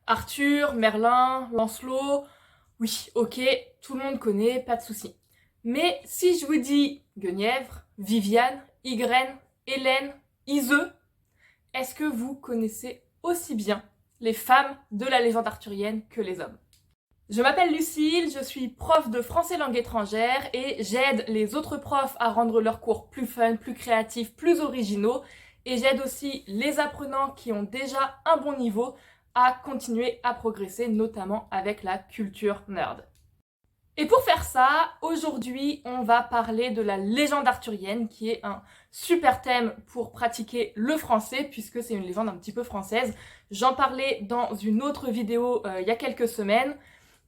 Arthur, Merlin, Lancelot, oui, ok, tout le monde connaît, pas de souci. Mais si je vous dis Guenièvre, Viviane, Ygraine, Hélène, Iseux, est-ce que vous connaissez aussi bien les femmes de la légende arthurienne que les hommes? Je m'appelle Lucille, je suis prof de français langue étrangère et j'aide les autres profs à rendre leurs cours plus fun, plus créatifs, plus originaux, et j'aide aussi les apprenants qui ont déjà un bon niveau à continuer à progresser, notamment avec la culture nerd. Et pour faire ça, aujourd'hui, on va parler de la légende arthurienne, qui est un super thème pour pratiquer le français, puisque c'est une légende un petit peu française. J'en parlais dans une autre vidéo il y a quelques semaines,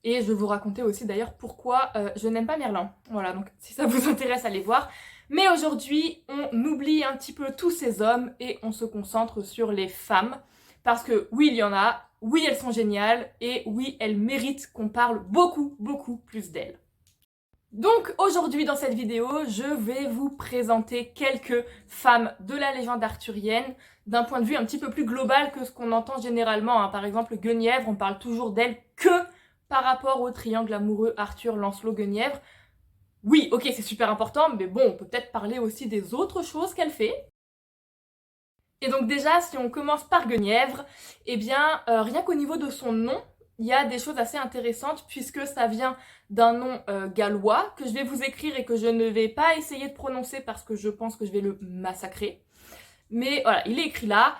et je vais vous raconter aussi d'ailleurs pourquoi je n'aime pas Merlin. Voilà, donc si ça vous intéresse, allez voir. Mais aujourd'hui, on oublie un petit peu tous ces hommes, et on se concentre sur les femmes, parce que oui, il y en a, oui, elles sont géniales, et oui, elles méritent qu'on parle beaucoup, beaucoup plus d'elles. Donc aujourd'hui dans cette vidéo, je vais vous présenter quelques femmes de la légende arthurienne d'un point de vue un petit peu plus global que ce qu'on entend généralement. Par exemple, Guenièvre, on parle toujours d'elle que par rapport au triangle amoureux Arthur, Lancelot, Guenièvre. Oui, ok, c'est super important, mais bon, on peut peut-être parler aussi des autres choses qu'elle fait. Et donc déjà, si on commence par Guenièvre, eh bien, rien qu'au niveau de son nom, il y a des choses assez intéressantes puisque ça vient d'un nom gallois que je vais vous écrire et que je ne vais pas essayer de prononcer parce que je pense que je vais le massacrer. Mais voilà, il est écrit là.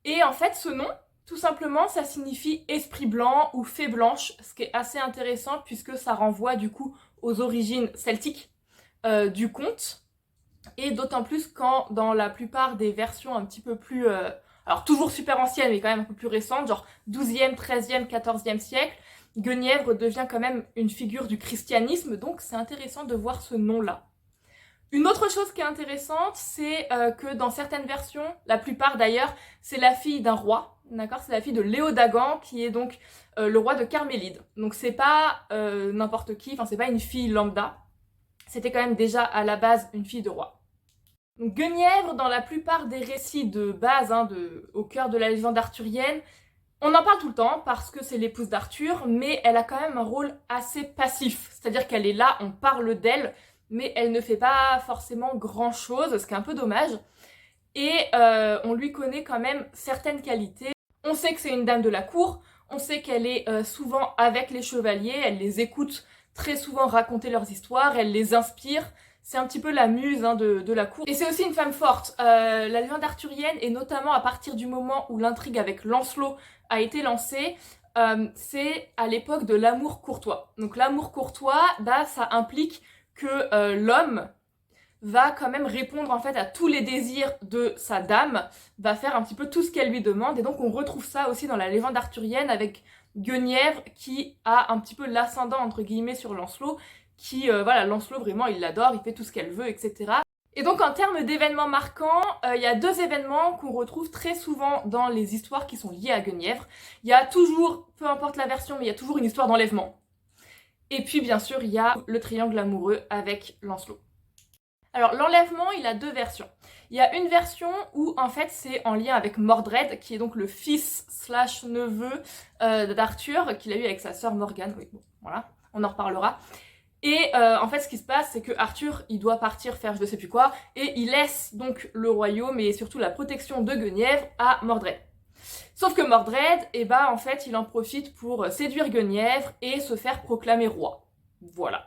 Et en fait, ce nom, tout simplement, ça signifie esprit blanc ou fée blanche, ce qui est assez intéressant puisque ça renvoie du coup aux origines celtiques du conte. Et d'autant plus quand dans la plupart des versions un petit peu plus... alors toujours super anciennes, mais quand même un peu plus récentes, genre 12e, 13e, 14e siècle, Guenièvre devient quand même une figure du christianisme, donc c'est intéressant de voir ce nom-là. Une autre chose qui est intéressante, c'est que dans certaines versions, la plupart d'ailleurs, c'est la fille d'un roi, d'accord? C'est la fille de Léodagan, qui est donc le roi de Carmélide. Donc c'est pas n'importe qui, enfin c'est pas une fille lambda, c'était quand même déjà à la base une fille de roi. Donc, Guenièvre, dans la plupart des récits de base, au cœur de la légende arthurienne, on en parle tout le temps parce que c'est l'épouse d'Arthur, mais elle a quand même un rôle assez passif. C'est-à-dire qu'elle est là, on parle d'elle, mais elle ne fait pas forcément grand-chose, ce qui est un peu dommage. Et on lui connaît quand même certaines qualités. On sait que c'est une dame de la cour, on sait qu'elle est souvent avec les chevaliers, elle les écoute très souvent raconter leurs histoires, elle les inspire. C'est un petit peu la muse de la cour. Et c'est aussi une femme forte. La légende arthurienne, et notamment à partir du moment où l'intrigue avec Lancelot a été lancée, c'est à l'époque de l'amour courtois. Donc l'amour courtois, ça implique que l'homme va quand même répondre en fait à tous les désirs de sa dame, va faire un petit peu tout ce qu'elle lui demande, et donc on retrouve ça aussi dans la légende arthurienne avec Guenièvre qui a un petit peu l'ascendant entre guillemets sur Lancelot, qui, voilà, Lancelot vraiment il l'adore, il fait tout ce qu'elle veut, etc. Et donc en termes d'événements marquants, il y a deux événements qu'on retrouve très souvent dans les histoires qui sont liées à Guenièvre. Il y a toujours, peu importe la version, mais il y a toujours une histoire d'enlèvement. Et puis bien sûr, il y a le triangle amoureux avec Lancelot. Alors l'enlèvement, il a deux versions. Il y a une version où en fait c'est en lien avec Mordred, qui est donc le fils slash neveu d'Arthur, qu'il a eu avec sa sœur Morgane. Oui, bon, voilà, on en reparlera. Et en fait ce qui se passe, c'est que Arthur, il doit partir faire je ne sais plus quoi, et il laisse donc le royaume et surtout la protection de Guenièvre à Mordred. Sauf que Mordred, en fait, il en profite pour séduire Guenièvre et se faire proclamer roi. Voilà.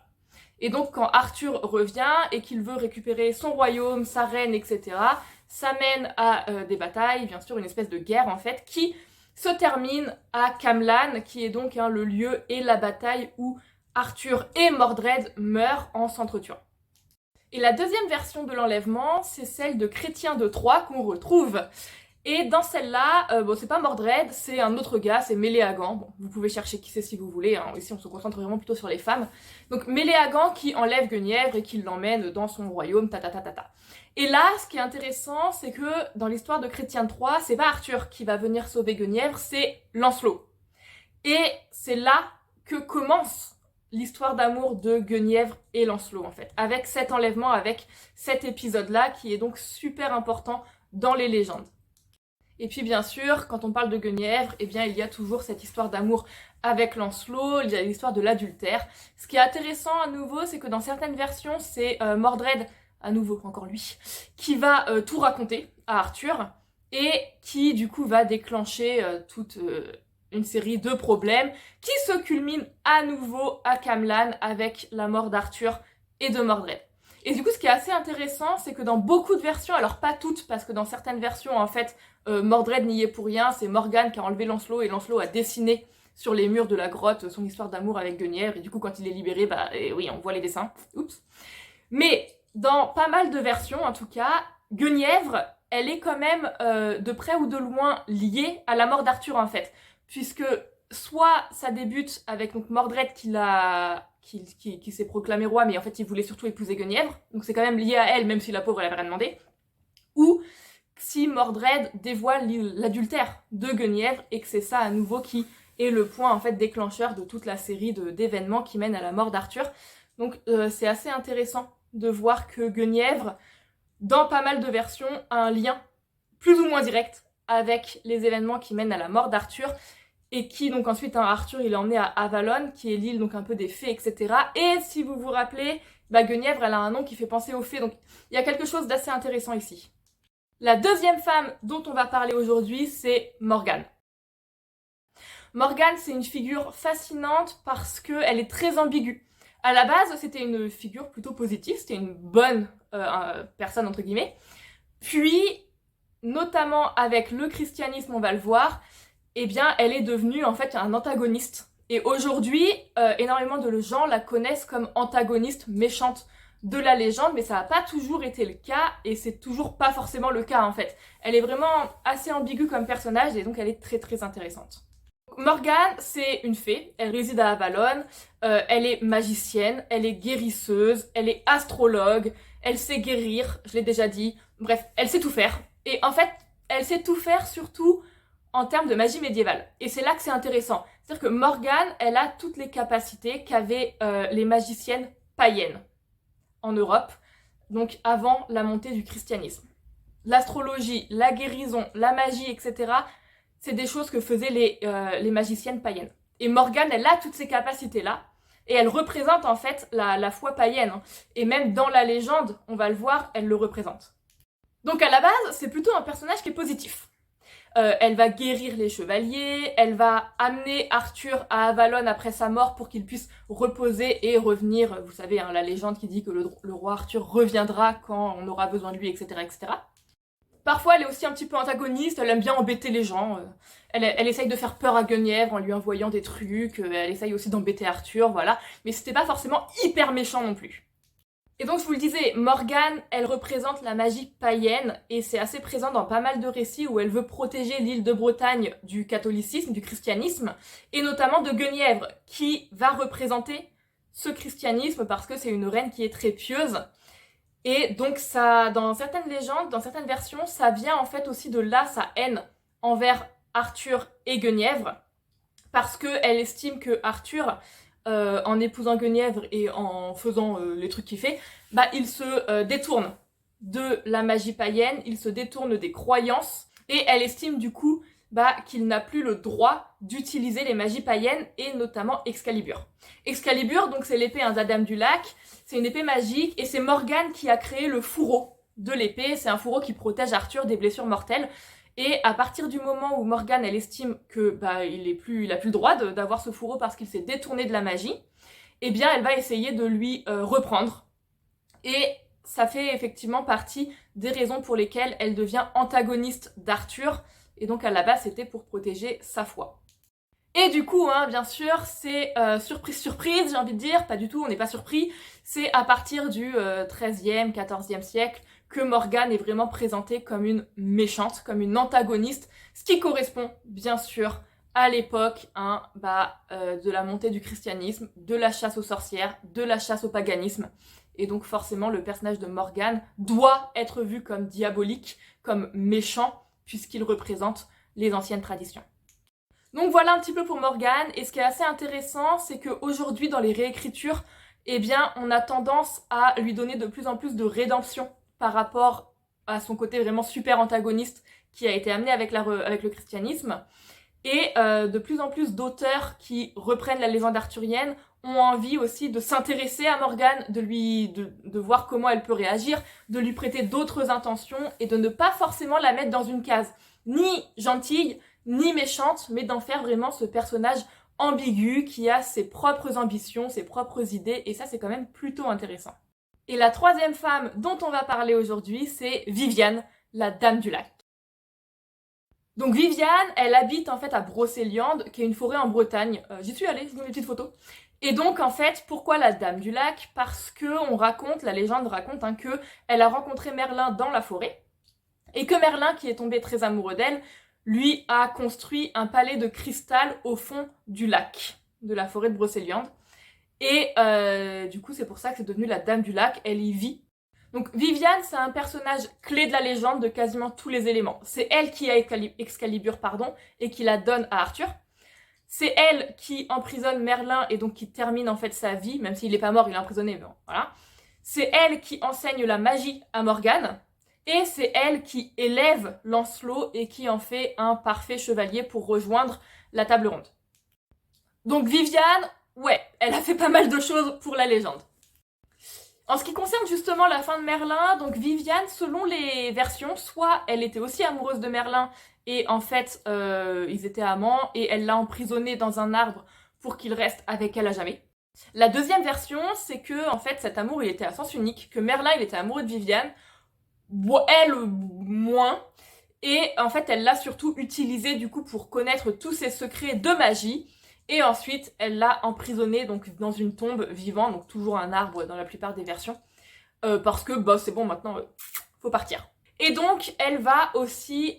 Et donc quand Arthur revient et qu'il veut récupérer son royaume, sa reine, etc., ça mène à des batailles, bien sûr une espèce de guerre en fait, qui se termine à Camlann, qui est donc le lieu et la bataille où Arthur et Mordred meurent en s'entretuant. Et la deuxième version de l'enlèvement, c'est celle de Chrétien de Troyes qu'on retrouve. Et dans celle-là, c'est pas Mordred, c'est un autre gars, c'est Méléagant. Bon, vous pouvez chercher qui c'est si vous voulez, ici on se concentre vraiment plutôt sur les femmes. Donc Méléagant qui enlève Guenièvre et qui l'emmène dans son royaume, Et là, ce qui est intéressant, c'est que dans l'histoire de Chrétien de Troyes, c'est pas Arthur qui va venir sauver Guenièvre, c'est Lancelot. Et c'est là que commence l'histoire d'amour de Guenièvre et Lancelot, en fait. Avec cet enlèvement, avec cet épisode-là, qui est donc super important dans les légendes. Et puis bien sûr, quand on parle de Guenièvre, eh bien il y a toujours cette histoire d'amour avec Lancelot, il y a l'histoire de l'adultère. Ce qui est intéressant à nouveau, c'est que dans certaines versions, c'est Mordred, à nouveau encore lui, qui va tout raconter à Arthur, et qui du coup va déclencher toute une série de problèmes, qui se culminent à nouveau à Camlann avec la mort d'Arthur et de Mordred. Et du coup, ce qui est assez intéressant, c'est que dans beaucoup de versions, alors pas toutes, parce que dans certaines versions, en fait, Mordred n'y est pour rien, c'est Morgane qui a enlevé Lancelot, et Lancelot a dessiné sur les murs de la grotte son histoire d'amour avec Guenièvre, et du coup, quand il est libéré, bah oui, on voit les dessins. Oups. Mais dans pas mal de versions, en tout cas, Guenièvre, elle est quand même de près ou de loin liée à la mort d'Arthur, en fait. Puisque soit ça débute avec donc Mordred qui s'est proclamé roi, mais en fait il voulait surtout épouser Guenièvre, donc c'est quand même lié à elle, même si la pauvre elle avait rien demandé. Ou si Mordred dévoile l'adultère de Guenièvre, et que c'est ça à nouveau qui est le point en fait déclencheur de toute la série d'événements qui mènent à la mort d'Arthur. Donc c'est assez intéressant de voir que Guenièvre, dans pas mal de versions, a un lien plus ou moins direct avec les événements qui mènent à la mort d'Arthur, et qui donc ensuite, Arthur il est emmené à Avalon, qui est l'île donc un peu des fées, etc. Et si vous vous rappelez, Guenièvre elle a un nom qui fait penser aux fées, donc il y a quelque chose d'assez intéressant ici. La deuxième femme dont on va parler aujourd'hui, c'est Morgane. Morgane, c'est une figure fascinante parce qu'elle est très ambiguë. À la base, c'était une figure plutôt positive, c'était une bonne personne entre guillemets. Puis, notamment avec le christianisme, on va le voir, eh bien, elle est devenue en fait un antagoniste. Et aujourd'hui, énormément de gens la connaissent comme antagoniste méchante de la légende, mais ça n'a pas toujours été le cas, et c'est toujours pas forcément le cas en fait. Elle est vraiment assez ambiguë comme personnage, et donc elle est très très intéressante. Morgane, c'est une fée, elle réside à Avalon, elle est magicienne, elle est guérisseuse, elle est astrologue, elle sait guérir, je l'ai déjà dit, bref, elle sait tout faire. Et en fait, elle sait tout faire surtout en termes de magie médiévale. Et c'est là que c'est intéressant. C'est-à-dire que Morgane, elle a toutes les capacités qu'avaient les magiciennes païennes en Europe, donc avant la montée du christianisme. L'astrologie, la guérison, la magie, etc., c'est des choses que faisaient les magiciennes païennes. Et Morgane, elle a toutes ces capacités-là, et elle représente en fait la foi païenne. Et même dans la légende, on va le voir, elle le représente. Donc à la base, c'est plutôt un personnage qui est positif. Elle va guérir les chevaliers, elle va amener Arthur à Avalon après sa mort pour qu'il puisse reposer et revenir, vous savez, hein, la légende qui dit que le roi Arthur reviendra quand on aura besoin de lui, etc., etc. Parfois, elle est aussi un petit peu antagoniste, elle aime bien embêter les gens, elle essaye de faire peur à Guenièvre en lui envoyant des trucs, elle essaye aussi d'embêter Arthur, voilà, mais c'était pas forcément hyper méchant non plus. Et donc je vous le disais, Morgane, elle représente la magie païenne, et c'est assez présent dans pas mal de récits où elle veut protéger l'île de Bretagne du catholicisme, du christianisme, et notamment de Guenièvre, qui va représenter ce christianisme parce que c'est une reine qui est très pieuse. Et donc ça, dans certaines légendes, dans certaines versions, ça vient en fait aussi de là sa haine envers Arthur et Guenièvre, parce qu'elle estime que Arthur, en épousant Guenièvre et en faisant les trucs qu'il fait, il se détourne de la magie païenne, il se détourne des croyances, et elle estime du coup qu'il n'a plus le droit d'utiliser les magies païennes, et notamment Excalibur. Excalibur, donc c'est l'épée d'Adam du Lac, c'est une épée magique, et c'est Morgane qui a créé le fourreau de l'épée, c'est un fourreau qui protège Arthur des blessures mortelles. Et à partir du moment où Morgane, elle estime que il a plus le droit d'avoir ce fourreau parce qu'il s'est détourné de la magie, eh bien elle va essayer de lui reprendre. Et ça fait effectivement partie des raisons pour lesquelles elle devient antagoniste d'Arthur, et donc à la base c'était pour protéger sa foi. Et du coup, bien sûr, c'est surprise, surprise, j'ai envie de dire, pas du tout, on n'est pas surpris, c'est à partir du XIIIe, XIVe siècle que Morgane est vraiment présentée comme une méchante, comme une antagoniste, ce qui correspond bien sûr à l'époque de la montée du christianisme, de la chasse aux sorcières, de la chasse au paganisme. Et donc forcément le personnage de Morgane doit être vu comme diabolique, comme méchant, puisqu'il représente les anciennes traditions. Donc voilà un petit peu pour Morgane, et ce qui est assez intéressant, c'est qu'aujourd'hui dans les réécritures, on a tendance à lui donner de plus en plus de rédemption par rapport à son côté vraiment super antagoniste qui a été amené avec le christianisme. Et de plus en plus d'auteurs qui reprennent la légende arthurienne ont envie aussi de s'intéresser à Morgane, de voir comment elle peut réagir, de lui prêter d'autres intentions et de ne pas forcément la mettre dans une case, ni gentille, ni méchante, mais d'en faire vraiment ce personnage ambigu qui a ses propres ambitions, ses propres idées, et ça c'est quand même plutôt intéressant. Et la troisième femme dont on va parler aujourd'hui, c'est Viviane, la Dame du Lac. Donc Viviane, elle habite en fait à Brocéliande, qui est une forêt en Bretagne. J'y suis allée, c'est une petite photo. Et donc en fait, pourquoi la Dame du Lac? Parce que la légende raconte que elle a rencontré Merlin dans la forêt, et que Merlin, qui est tombé très amoureux d'elle, lui a construit un palais de cristal au fond du lac, de la forêt de Brocéliande. Et du coup, c'est pour ça que c'est devenu la Dame du Lac, elle y vit. Donc Viviane, c'est un personnage clé de la légende de quasiment tous les éléments. C'est elle qui a Excalibur, et qui la donne à Arthur. C'est elle qui emprisonne Merlin et donc qui termine en fait sa vie, même s'il n'est pas mort, il est emprisonné, mais bon, voilà. C'est elle qui enseigne la magie à Morgane. Et c'est elle qui élève Lancelot et qui en fait un parfait chevalier pour rejoindre la table ronde. Donc Viviane, ouais, elle a fait pas mal de choses pour la légende. En ce qui concerne justement la fin de Merlin, donc Viviane, selon les versions, soit elle était aussi amoureuse de Merlin et en fait ils étaient amants et elle l'a emprisonné dans un arbre pour qu'il reste avec elle à jamais. La deuxième version, c'est que en fait cet amour il était à sens unique, que Merlin il était amoureux de Viviane, elle moins, et en fait elle l'a surtout utilisé du coup pour connaître tous ses secrets de magie. Et ensuite, elle l'a emprisonné donc dans une tombe vivant, donc toujours un arbre dans la plupart des versions, parce que bah, c'est bon, maintenant, faut partir. Et donc, elle va aussi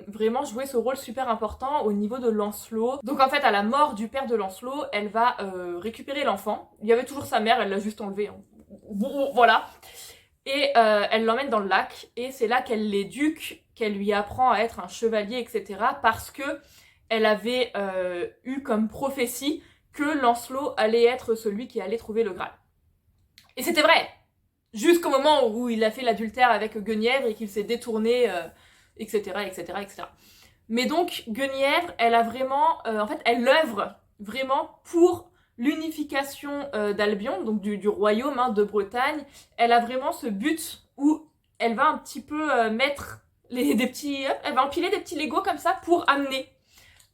vraiment jouer ce rôle super important au niveau de Lancelot. Donc en fait, à la mort du père de Lancelot, elle va récupérer l'enfant. Il y avait toujours sa mère, elle l'a juste enlevé. Hein. Voilà. Et elle l'emmène dans le lac, et c'est là qu'elle l'éduque, qu'elle lui apprend à être un chevalier, etc. Parce que elle avait eu comme prophétie que Lancelot allait être celui qui allait trouver le Graal. Et c'était vrai, jusqu'au moment où il a fait l'adultère avec Guenièvre et qu'il s'est détourné, etc., etc., etc. Mais donc, Guenièvre, elle a vraiment, en fait, elle œuvre vraiment pour l'unification d'Albion, donc du royaume de Bretagne. Elle a vraiment ce but où elle va un petit peu mettre elle va empiler des petits Legos comme ça pour amener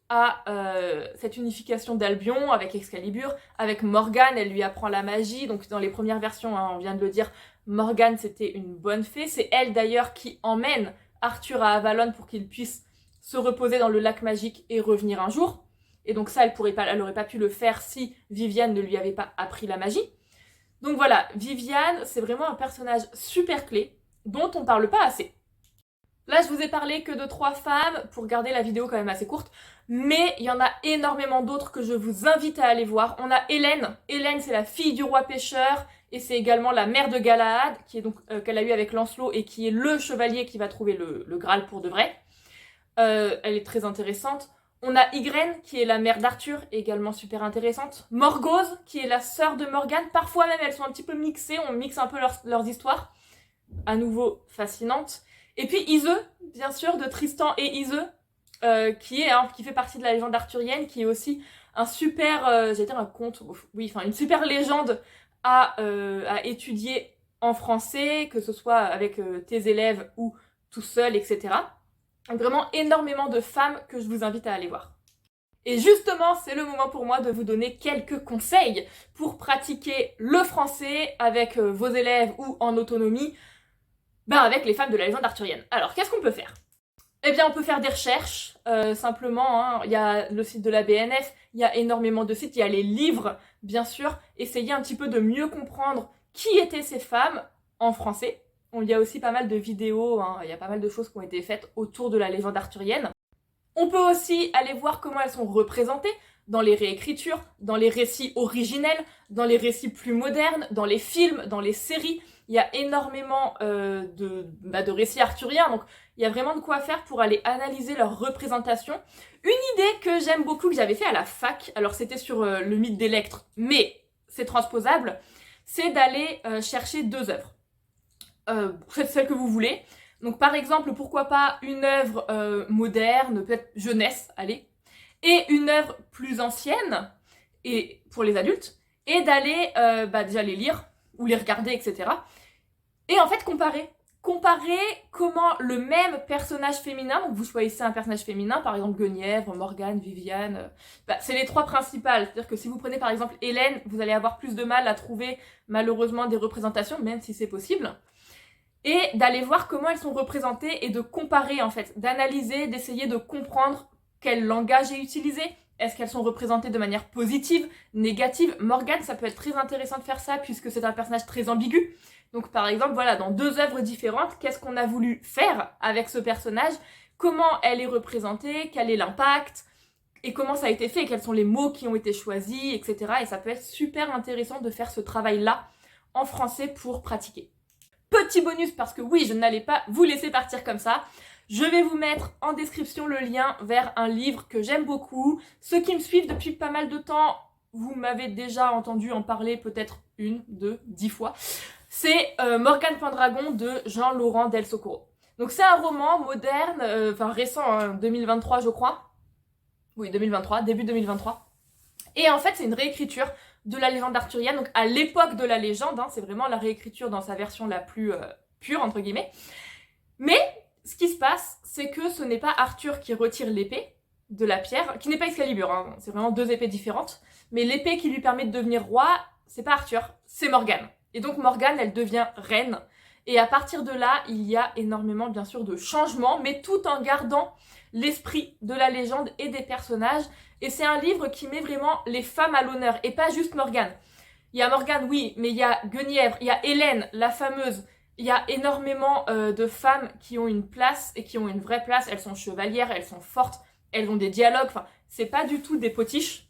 à cette unification d'Albion avec Excalibur, avec Morgane, elle lui apprend la magie, donc dans les premières versions, on vient de le dire, Morgane c'était une bonne fée, c'est elle d'ailleurs qui emmène Arthur à Avalon pour qu'il puisse se reposer dans le lac magique et revenir un jour, et donc ça elle aurait pas pu le faire si Viviane ne lui avait pas appris la magie. Donc voilà, Viviane c'est vraiment un personnage super clé, dont on parle pas assez. Là, je vous ai parlé que de 3 femmes, pour garder la vidéo quand même assez courte, mais il y en a énormément d'autres que je vous invite à aller voir. On a Hélène. Hélène, c'est la fille du roi pêcheur, et c'est également la mère de Galahad, qui est donc qu'elle a eu avec Lancelot, et qui est le chevalier qui va trouver le Graal pour de vrai. Elle est très intéressante. On a Ygraine, qui est la mère d'Arthur, également super intéressante. Morgause, qui est la sœur de Morgane. Parfois même, elles sont un petit peu mixées, on mixe un peu leurs histoires. À nouveau, fascinante. Et puis Iseux, bien sûr, de Tristan et Iseux, qui fait partie de la légende arthurienne, qui est aussi un super, un conte, oui, enfin une super légende à étudier en français, que ce soit avec tes élèves ou tout seul, etc. Donc vraiment énormément de femmes que je vous invite à aller voir. Et justement, c'est le moment pour moi de vous donner quelques conseils pour pratiquer le français avec vos élèves ou en autonomie, avec les femmes de la légende arthurienne. Alors, qu'est-ce qu'on peut faire? Eh bien, on peut faire des recherches, simplement. Il y a le site de la BNF, il y a énormément de sites, il y a les livres, bien sûr. Essayez un petit peu de mieux comprendre qui étaient ces femmes en français. Il y a aussi pas mal de vidéos, il y a pas mal de choses qui ont été faites autour de la légende arthurienne. On peut aussi aller voir comment elles sont représentées dans les réécritures, dans les récits originels, dans les récits plus modernes, dans les films, dans les séries. Il y a énormément de récits arthuriens, donc il y a vraiment de quoi faire pour aller analyser leur représentation. Une idée que j'aime beaucoup, que j'avais fait à la fac, alors c'était sur le mythe d'Électre, mais c'est transposable, c'est d'aller chercher 2 œuvres. Faites celle que vous voulez. Donc par exemple, pourquoi pas une œuvre moderne, peut-être jeunesse, allez, et une œuvre plus ancienne, et pour les adultes, et d'aller déjà les lire, ou les regarder, etc. Et en fait comparer comment le même personnage féminin, donc vous choisissez un personnage féminin, par exemple Guenièvre, Morgane, Viviane, c'est les trois principales. C'est-à-dire que si vous prenez par exemple Hélène, vous allez avoir plus de mal à trouver malheureusement des représentations, même si c'est possible. Et d'aller voir comment elles sont représentées et de comparer en fait, d'analyser, d'essayer de comprendre quel langage est utilisé. Est-ce qu'elles sont représentées de manière positive, négative? Morgane, ça peut être très intéressant de faire ça puisque c'est un personnage très ambigu. Donc par exemple, voilà, dans deux œuvres différentes, qu'est-ce qu'on a voulu faire avec ce personnage? Comment elle est représentée? Quel est l'impact? Et comment ça a été fait? Quels sont les mots qui ont été choisis, etc. Et ça peut être super intéressant de faire ce travail-là en français pour pratiquer. Petit bonus, parce que oui, je n'allais pas vous laisser partir comme ça. Je vais vous mettre en description le lien vers un livre que j'aime beaucoup. Ceux qui me suivent depuis pas mal de temps, vous m'avez déjà entendu en parler peut-être 1, 2, 10 fois. C'est Morgane Pendragon de Jean-Laurent Del Socorro. Donc c'est un roman moderne, récent, 2023 je crois. Oui, 2023, début 2023. Et en fait, c'est une réécriture de la légende arthurienne, donc à l'époque de la légende, c'est vraiment la réécriture dans sa version la plus pure, entre guillemets. Mais ce qui se passe, c'est que ce n'est pas Arthur qui retire l'épée de la pierre, qui n'est pas Excalibur, c'est vraiment deux épées différentes, mais l'épée qui lui permet de devenir roi, c'est pas Arthur, c'est Morgane. Et donc Morgane, elle devient reine, et à partir de là, il y a énormément, bien sûr, de changements, mais tout en gardant l'esprit de la légende et des personnages. Et c'est un livre qui met vraiment les femmes à l'honneur, et pas juste Morgane. Il y a Morgane, oui, mais il y a Guenièvre, il y a Hélène, la fameuse. Il y a énormément de femmes qui ont une place, et qui ont une vraie place. Elles sont chevalières, elles sont fortes, elles ont des dialogues, c'est pas du tout des potiches.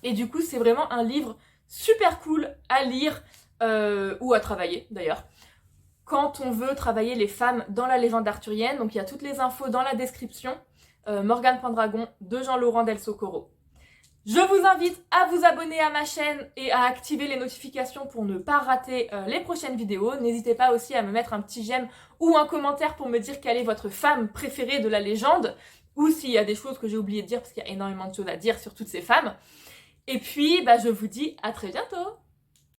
Et du coup, c'est vraiment un livre super cool à lire, ou à travailler d'ailleurs, quand on veut travailler les femmes dans la légende arthurienne. Donc il y a toutes les infos dans la description. Morgane Pendragon de Jean-Laurent Del Socorro. Je vous invite à vous abonner à ma chaîne et à activer les notifications pour ne pas rater les prochaines vidéos. N'hésitez pas aussi à me mettre un petit j'aime ou un commentaire pour me dire quelle est votre femme préférée de la légende, ou s'il y a des choses que j'ai oublié de dire, parce qu'il y a énormément de choses à dire sur toutes ces femmes. Et puis, je vous dis à très bientôt!